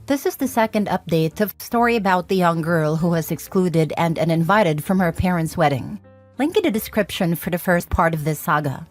This is the second update of story about the young girl who was excluded and uninvited from her parents' wedding. Link in the description for the first part of this saga.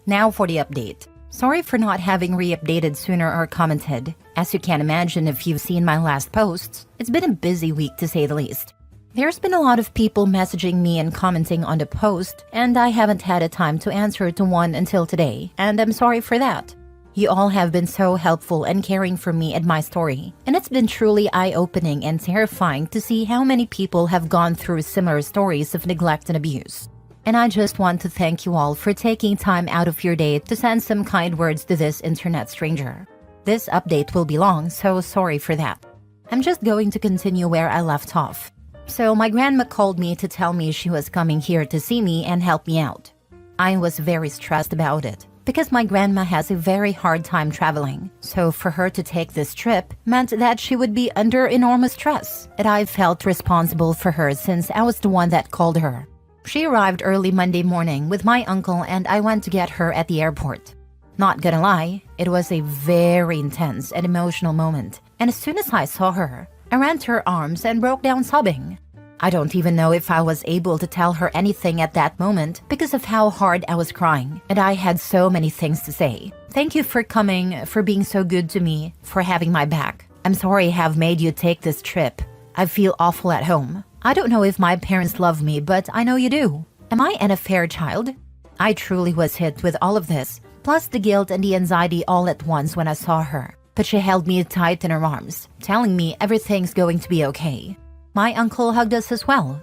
Now for the update. Sorry for not having re-updated sooner or commented. As you can imagine if you've seen my last posts, it's been a busy week to say the least. There's been a lot of people messaging me and commenting on the post, and I haven't had a time to answer to one until today, and I'm sorry for that. You all have been so helpful and caring for me and my story, and it's been truly eye-opening and terrifying to see how many people have gone through similar stories of neglect and abuse. And I just want to thank you all for taking time out of your day to send some kind words to this internet stranger. This update will be long, so sorry for that. I'm just going to continue where I left off. So my grandma called me to tell me she was coming here to see me and help me out. I was very stressed about it, because my grandma has a very hard time traveling, so for her to take this trip meant that she would be under enormous stress, and I felt responsible for her since I was the one that called her. She arrived early Monday morning with my uncle and I went to get her at the airport. Not gonna lie, it was a very intense and emotional moment, and as soon as I saw her, I ran to her arms and broke down sobbing. I don't even know if I was able to tell her anything at that moment because of how hard I was crying, and I had so many things to say. Thank you for coming, for being so good to me, for having my back. I'm sorry I have made you take this trip. I feel awful at home. I don't know if my parents love me, but I know you do. Am I an affair child? I truly was hit with all of this, plus the guilt and the anxiety all at once when I saw her. But she held me tight in her arms, telling me everything's going to be okay. My uncle hugged us as well.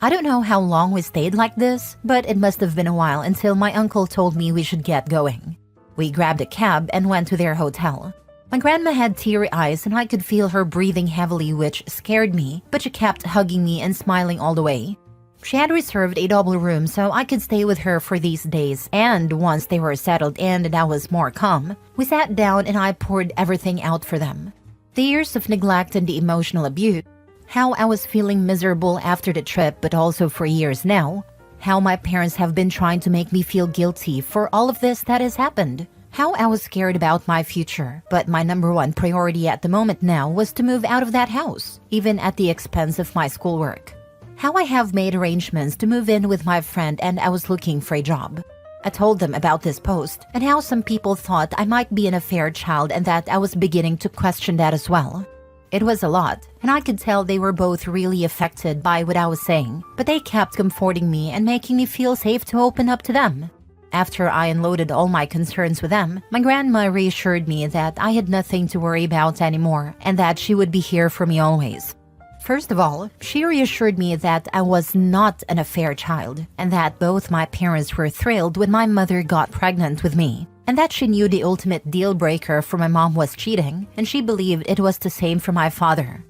I don't know how long we stayed like this, but it must have been a while until my uncle told me we should get going. We grabbed a cab and went to their hotel. My grandma had teary eyes and I could feel her breathing heavily, which scared me, but she kept hugging me and smiling all the way. She had reserved a double room so I could stay with her for these days, and once they were settled in and I was more calm, we sat down and I poured everything out for them. The years of neglect and the emotional abuse, how I was feeling miserable after the trip but also for years now, how my parents have been trying to make me feel guilty for all of this that has happened, how I was scared about my future, but my number one priority at the moment now was to move out of that house, even at the expense of my schoolwork. How I have made arrangements to move in with my friend and I was looking for a job. I told them about this post and how some people thought I might be an affair child and that I was beginning to question that as well. It was a lot, and I could tell they were both really affected by what I was saying, but they kept comforting me and making me feel safe to open up to them. After I unloaded all my concerns with them, my grandma reassured me that I had nothing to worry about anymore and that she would be here for me always. First of all, she reassured me that I was not an affair child and that both my parents were thrilled when my mother got pregnant with me, and that she knew the ultimate deal breaker for my mom was cheating, and she believed it was the same for my father.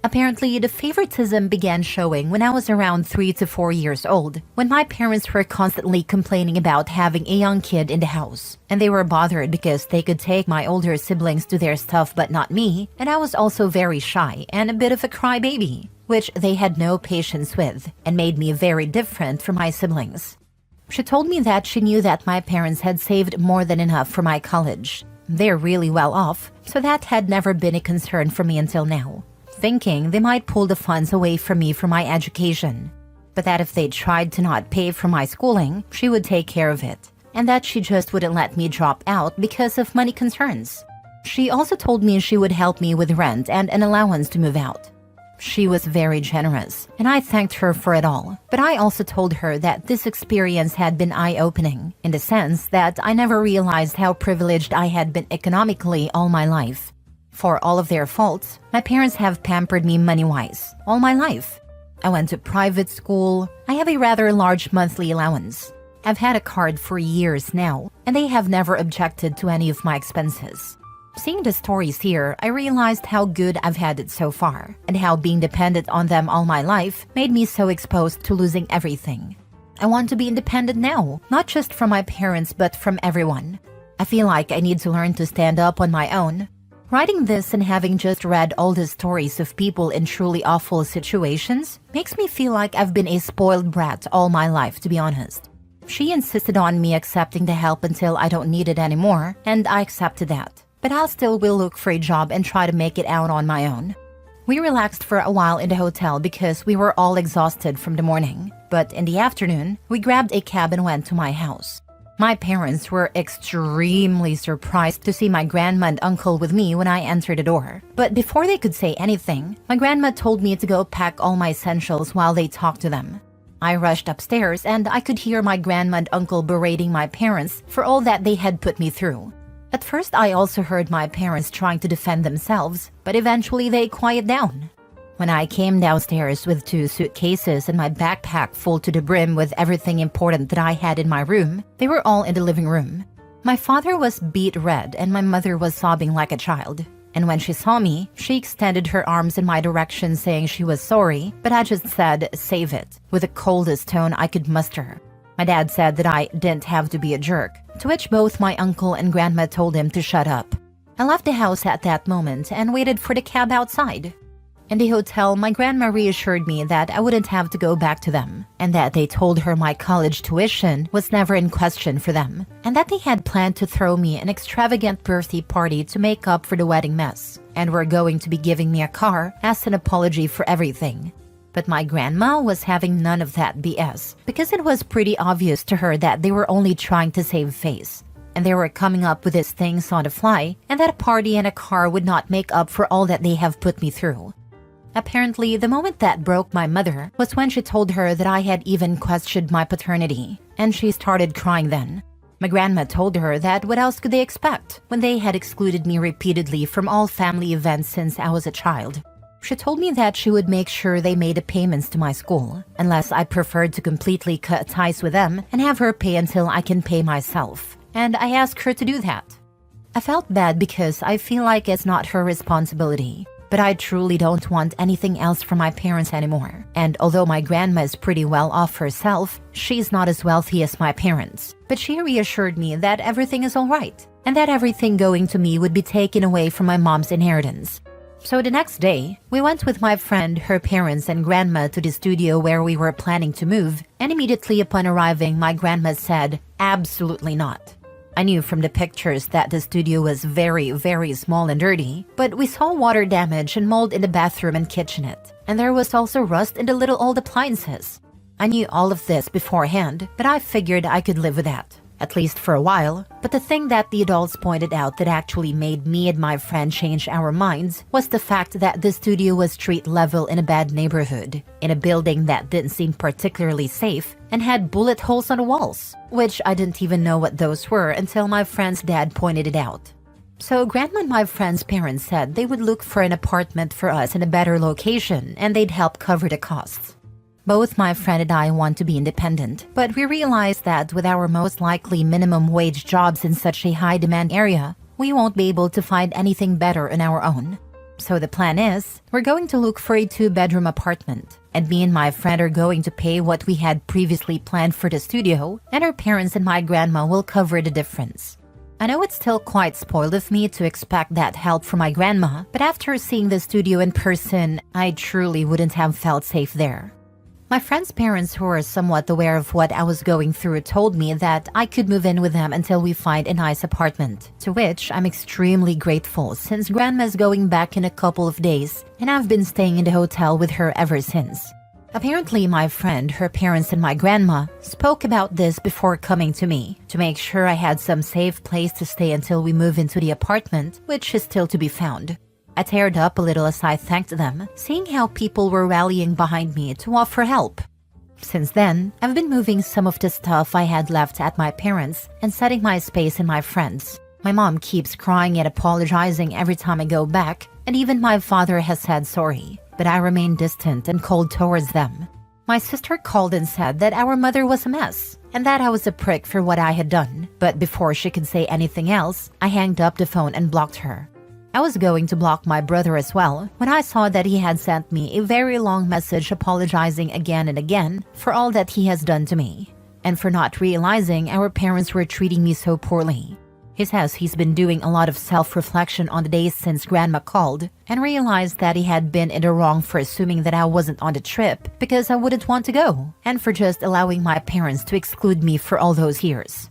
Apparently, the favoritism began showing when I was around 3 to 4 years old, when my parents were constantly complaining about having a young kid in the house, and they were bothered because they could take my older siblings to their stuff but not me, and I was also very shy and a bit of a crybaby, which they had no patience with, and made me very different from my siblings. She told me that she knew that my parents had saved more than enough for my college. They're really well off, so that had never been a concern for me until now, thinking they might pull the funds away from me for my education, but that if they tried to not pay for my schooling, she would take care of it, and that she just wouldn't let me drop out because of money concerns. She also told me she would help me with rent and an allowance to move out. She was very generous, and I thanked her for it all, but I also told her that this experience had been eye-opening, in the sense that I never realized how privileged I had been economically all my life. For all of their faults, my parents have pampered me money-wise all my life. I went to private school, I have a rather large monthly allowance. I've had a card for years now, and they have never objected to any of my expenses. Seeing the stories here, I realized how good I've had it so far, and how being dependent on them all my life made me so exposed to losing everything. I want to be independent now, not just from my parents but from everyone. I feel like I need to learn to stand up on my own. Writing this and having just read all the stories of people in truly awful situations makes me feel like I've been a spoiled brat all my life, to be honest. She insisted on me accepting the help until I don't need it anymore, and I accepted that. but I still will look for a job and try to make it out on my own. We relaxed for a while in the hotel because we were all exhausted from the morning. But in the afternoon, we grabbed a cab and went to my house. My parents were extremely surprised to see my grandma and uncle with me when I entered the door. But before they could say anything, my grandma told me to go pack all my essentials while they talked to them. I rushed upstairs and I could hear my grandma and uncle berating my parents for all that they had put me through. At first, I also heard my parents trying to defend themselves, but eventually they quieted down. When I came downstairs with 2 suitcases and my backpack full to the brim with everything important that I had in my room, they were all in the living room. My father was beet red and my mother was sobbing like a child. And when she saw me, she extended her arms in my direction saying she was sorry, but I just said, "Save it," with the coldest tone I could muster. My dad said that I didn't have to be a jerk, to which both my uncle and grandma told him to shut up. I left the house at that moment and waited for the cab outside. In the hotel, my grandma reassured me that I wouldn't have to go back to them, and that they told her my college tuition was never in question for them, and that they had planned to throw me an extravagant birthday party to make up for the wedding mess, and were going to be giving me a car as an apology for everything. But my grandma was having none of that BS, because it was pretty obvious to her that they were only trying to save face. And they were coming up with these things on the fly, and that a party and a car would not make up for all that they have put me through. Apparently, the moment that broke my mother was when she told her that I had even questioned my paternity, and she started crying then. My grandma told her that what else could they expect when they had excluded me repeatedly from all family events since I was a child. She told me that she would make sure they made the payments to my school, unless I preferred to completely cut ties with them and have her pay until I can pay myself, and I asked her to do that. I felt bad because I feel like it's not her responsibility. But I truly don't want anything else from my parents anymore. And although my grandma is pretty well off herself, she's not as wealthy as my parents. But she reassured me that everything is alright, and that everything going to me would be taken away from my mom's inheritance. So the next day, we went with my friend, her parents, and grandma to the studio where we were planning to move, and immediately upon arriving, my grandma said, "Absolutely not." I knew from the pictures that the studio was very, very small and dirty, but we saw water damage and mold in the bathroom and kitchenette, and there was also rust in the little old appliances. I knew all of this beforehand, but I figured I could live with that, at least for a while. But the thing that the adults pointed out that actually made me and my friend change our minds was the fact that the studio was street level in a bad neighborhood, in a building that didn't seem particularly safe, and had bullet holes on the walls, which I didn't even know what those were until my friend's dad pointed it out. So Grandma and my friend's parents said they would look for an apartment for us in a better location and they'd help cover the costs. Both my friend and I want to be independent, but we realized that with our most likely minimum wage jobs in such a high demand area, we won't be able to find anything better on our own. So the plan is, we're going to look for a 2-bedroom apartment, and me and my friend are going to pay what we had previously planned for the studio, and our parents and my grandma will cover the difference. I know it's still quite spoiled of me to expect that help from my grandma, but after seeing the studio in person, I truly wouldn't have felt safe there. My friend's parents, who were somewhat aware of what I was going through, told me that I could move in with them until we find a nice apartment, to which I'm extremely grateful since Grandma's going back in a couple of days and I've been staying in the hotel with her ever since. Apparently, my friend, her parents, and my grandma spoke about this before coming to me to make sure I had some safe place to stay until we move into the apartment, which is still to be found. I teared up a little as I thanked them, seeing how people were rallying behind me to offer help. Since then, I've been moving some of the stuff I had left at my parents' and setting my space in my friends'. My mom keeps crying and apologizing every time I go back, and even my father has said sorry, but I remain distant and cold towards them. My sister called and said that our mother was a mess, and that I was a prick for what I had done, but before she could say anything else, I hanged up the phone and blocked her. I was going to block my brother as well when I saw that he had sent me a very long message apologizing again and again for all that he has done to me, and for not realizing our parents were treating me so poorly. He says he's been doing a lot of self-reflection on the days since Grandma called and realized that he had been in the wrong for assuming that I wasn't on the trip because I wouldn't want to go, and for just allowing my parents to exclude me for all those years.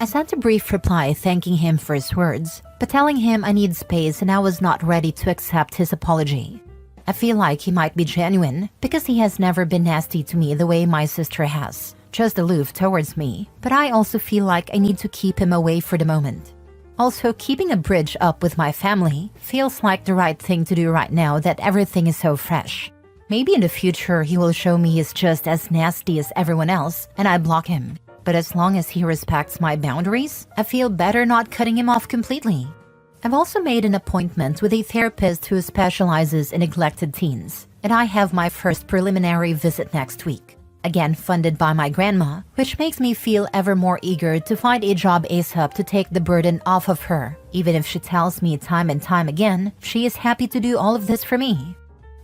I sent a brief reply thanking him for his words, but telling him I need space and I was not ready to accept his apology. I feel like he might be genuine because he has never been nasty to me the way my sister has, just aloof towards me, but I also feel like I need to keep him away for the moment. Also, keeping a bridge up with my family feels like the right thing to do right now that everything is so fresh. Maybe in the future he will show me he's just as nasty as everyone else and I block him. But as long as he respects my boundaries, I feel better not cutting him off completely. I've also made an appointment with a therapist who specializes in neglected teens, and I have my first preliminary visit next week. Again funded by my grandma, which makes me feel ever more eager to find a job ASAP to take the burden off of her, even if she tells me time and time again she is happy to do all of this for me.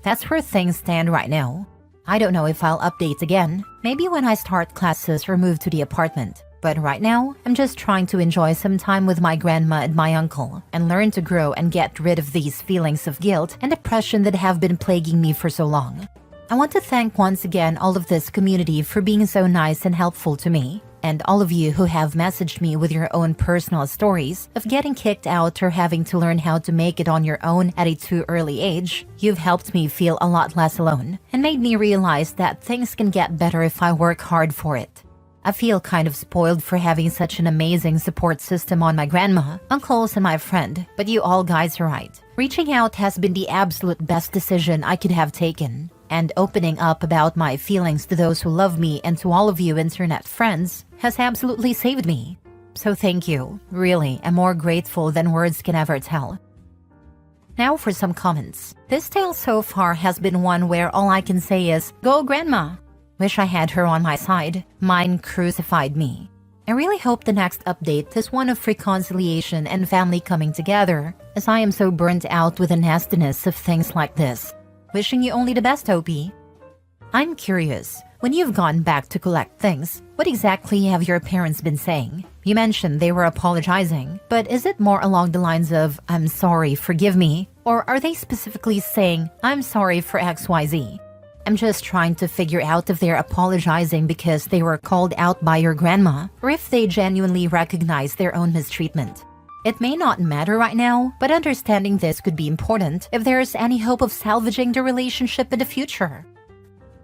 That's where things stand right now. I don't know if I'll update again, maybe when I start classes or move to the apartment. But right now, I'm just trying to enjoy some time with my grandma and my uncle and learn to grow and get rid of these feelings of guilt and depression that have been plaguing me for so long. I want to thank once again all of this community for being so nice and helpful to me, and all of you who have messaged me with your own personal stories of getting kicked out or having to learn how to make it on your own at a too early age. You've helped me feel a lot less alone and made me realize that things can get better if I work hard for it. I feel kind of spoiled for having such an amazing support system on my grandma, uncles, and my friend, but you all guys are right. Reaching out has been the absolute best decision I could have taken, and opening up about my feelings to those who love me and to all of you internet friends has absolutely saved me. So thank you. Really, I'm more grateful than words can ever tell. Now for some comments. This tale so far has been one where all I can say is, "Go grandma!" Wish I had her on my side. Mine crucified me. I really hope the next update is one of reconciliation and family coming together, as I am so burnt out with the nastiness of things like this. Wishing you only the best, Opie. I'm curious, when you've gone back to collect things, what exactly have your parents been saying? You mentioned they were apologizing, but is it more along the lines of, "I'm sorry, forgive me," or are they specifically saying, "I'm sorry for XYZ"? I'm just trying to figure out if they're apologizing because they were called out by your grandma, or if they genuinely recognize their own mistreatment. It may not matter right now, but understanding this could be important if there is any hope of salvaging the relationship in the future.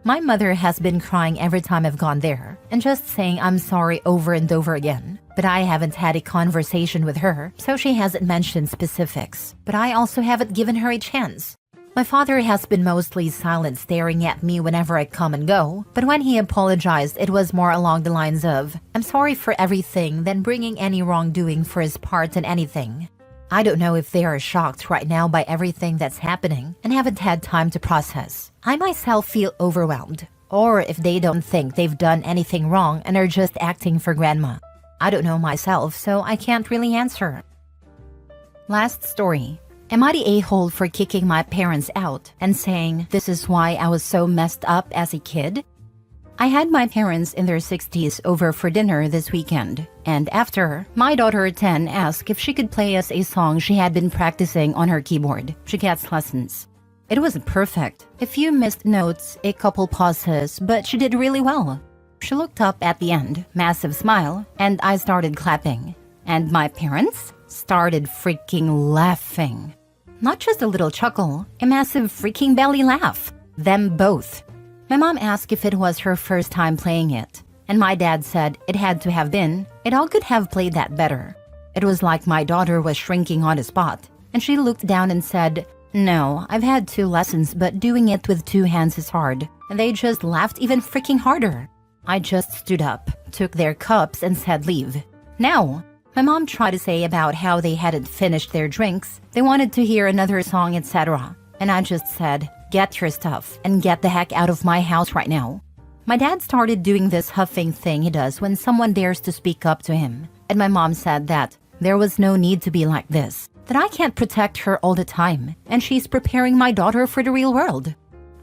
My mother has been crying every time I've gone there, and just saying I'm sorry over and over again. But I haven't had a conversation with her, so she hasn't mentioned specifics. But I also haven't given her a chance. My father has been mostly silent, staring at me whenever I come and go, but when he apologized, it was more along the lines of, "I'm sorry for everything," than bringing any wrongdoing for his part in anything. I don't know if they are shocked right now by everything that's happening and haven't had time to process. I myself feel overwhelmed. Or if they don't think they've done anything wrong and are just acting for grandma. I don't know myself, so I can't really answer. Last story. Am I the a-hole for kicking my parents out and saying this is why I was so messed up as a kid? I had my parents in their 60s over for dinner this weekend, and after, my daughter 10 asked if she could play us a song she had been practicing on her keyboard. She gets lessons. It wasn't perfect. A few missed notes, a couple pauses, but she did really well. She looked up at the end, massive smile, and I started clapping. And my parents started freaking laughing. Not just a little chuckle, a massive freaking belly laugh. Them both. My mom asked if it was her first time playing it, and my dad said it had to have been. It all could have played that better. It was like my daughter was shrinking on the spot, and she looked down and said, "No, I've had 2 lessons, but doing it with 2 hands is hard." And they just laughed even freaking harder. I just stood up, took their cups, and said leave. Now, my mom tried to say about how they hadn't finished their drinks, they wanted to hear another song, etc. And I just said, "Get your stuff and get the heck out of my house right now." My dad started doing this huffing thing he does when someone dares to speak up to him. And my mom said that there was no need to be like this, that I can't protect her all the time, and she's preparing my daughter for the real world.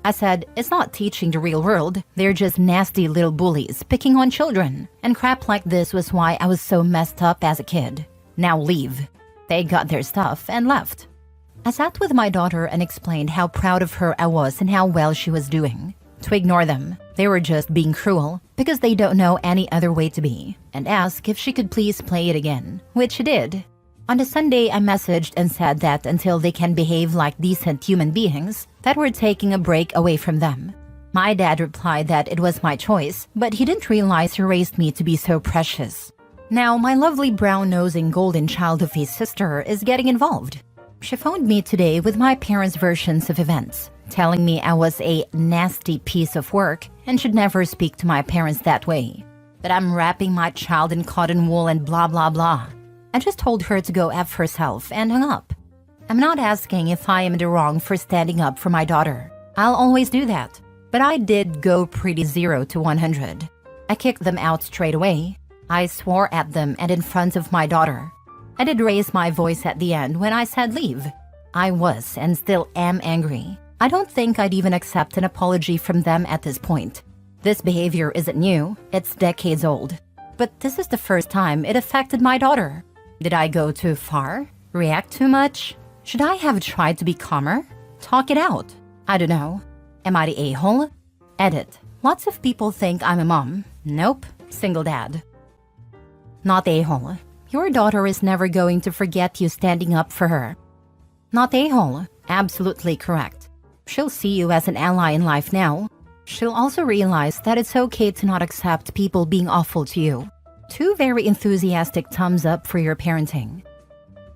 I said, it's not teaching the real world, they're just nasty little bullies picking on children. And crap like this was why I was so messed up as a kid. Now leave. They got their stuff and left. I sat with my daughter and explained how proud of her I was and how well she was doing. To ignore them, they were just being cruel because they don't know any other way to be, and asked if she could please play it again, which she did. On the Sunday, I messaged and said that until they can behave like decent human beings, that we're taking a break away from them. My dad replied that it was my choice, but he didn't realize he raised me to be so precious. Now, my lovely brown-nosing golden child of his sister is getting involved. She phoned me today with my parents' versions of events, telling me I was a nasty piece of work and should never speak to my parents that way. That I'm wrapping my child in cotton wool and blah blah blah. I just told her to go F herself and hung up. I'm not asking if I am in the wrong for standing up for my daughter. I'll always do that. But I did go pretty 0 to 100. I kicked them out straight away. I swore at them and in front of my daughter. I did raise my voice at the end when I said leave. I was and still am angry. I don't think I'd even accept an apology from them at this point. This behavior isn't new, it's decades old. But this is the first time it affected my daughter. Did I go too far? React too much? Should I have tried to be calmer? Talk it out? I don't know. Am I the a-hole? Edit. Lots of people think I'm a mom. Nope. Single dad. Not a-hole. Your daughter is never going to forget you standing up for her. Not a-hole. Absolutely correct. She'll see you as an ally in life now. She'll also realize that it's okay to not accept people being awful to you. 2 very enthusiastic thumbs up for your parenting.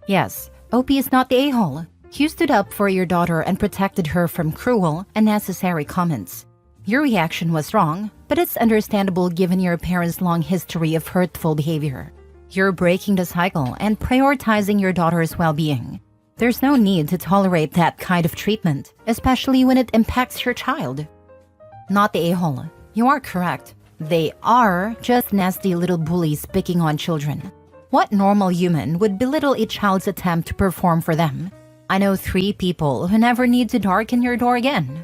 Yes, OP is not the a-hole. You stood up for your daughter and protected her from cruel, unnecessary comments. Your reaction was wrong, but it's understandable given your parents' long history of hurtful behavior. You're breaking the cycle and prioritizing your daughter's well-being. There's no need to tolerate that kind of treatment, especially when it impacts your child. Not the a-hole. You are correct. They are just nasty little bullies picking on children. What normal human would belittle a child's attempt to perform for them? I know 3 people who never need to darken your door again.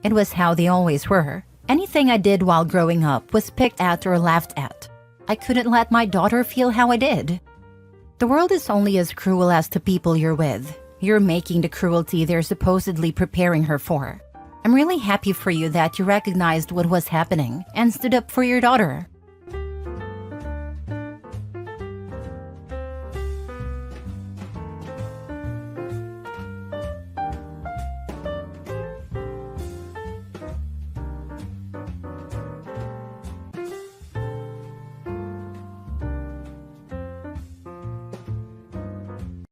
It was how they always were. Anything I did while growing up was picked at or laughed at. I couldn't let my daughter feel how I did. The world is only as cruel as the people you're with. You're making the cruelty they're supposedly preparing her for. I'm really happy for you that you recognized what was happening and stood up for your daughter.